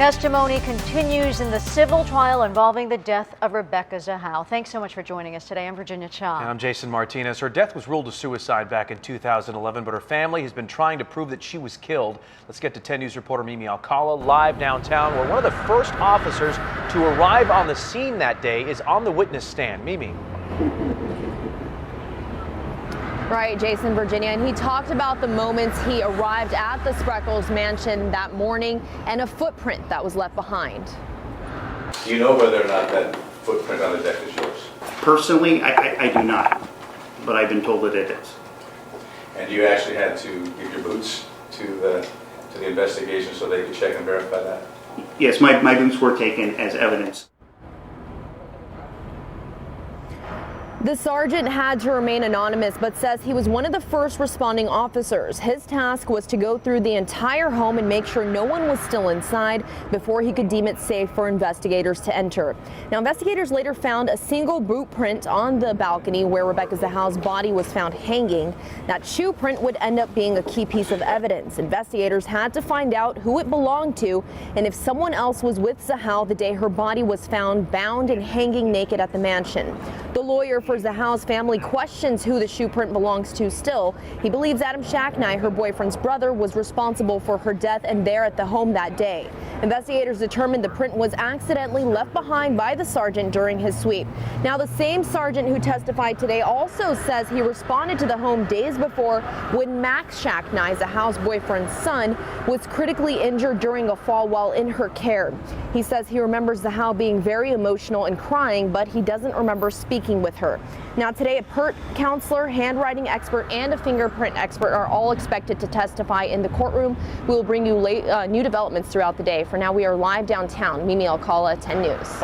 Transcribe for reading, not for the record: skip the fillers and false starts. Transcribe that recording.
Testimony continues in the civil trial involving the death of Rebecca Zahau. Thanks so much for joining us today. I'm Virginia Cha. And I'm Jason Martinez. Her death was ruled a suicide back in 2011, but her family has been trying to prove that she was killed. Let's get to 10 News reporter Mimi Alcala live downtown, where one of the first officers to arrive on the scene that day is on the witness stand. Mimi. Right, Jason, Virginia, and he talked about the moments he arrived at the Spreckles mansion that morning and a footprint that was left behind. Do you know whether or not that footprint on the deck is yours? Personally, I do not, but I've been told that it is. And you actually had to give your boots to the investigation so they could check and verify that? Yes, my boots were taken as evidence. The sergeant had to remain anonymous, but says he was one of the first responding officers. His task was to go through the entire home and make sure no one was still inside before he could deem it safe for investigators to enter. Now, investigators later found a single boot print on the balcony where Rebecca Zahau's body was found hanging. That shoe print would end up being a key piece of evidence. Investigators had to find out who it belonged to and if someone else was with Zahau the day her body was found bound and hanging naked at the mansion. The lawyer for Zahau's family questions who the shoe print belongs to still. He believes Adam Shacknai, her boyfriend's brother, was responsible for her death and there at the home that day. Investigators determined the print was accidentally left behind by the sergeant during his sweep. Now, the same sergeant who testified today also says he responded to the home days before when Max Shacknai, Zahau's boyfriend's son, was critically injured during a fall while in her care. He says he remembers Zahau being very emotional and crying, but he doesn't remember speaking with her. Now, today, a PERT counselor, handwriting expert, and a fingerprint expert are all expected to testify in the courtroom. We will bring you new developments throughout the day. For now, we are live downtown. Mimi Alcala, 10 News.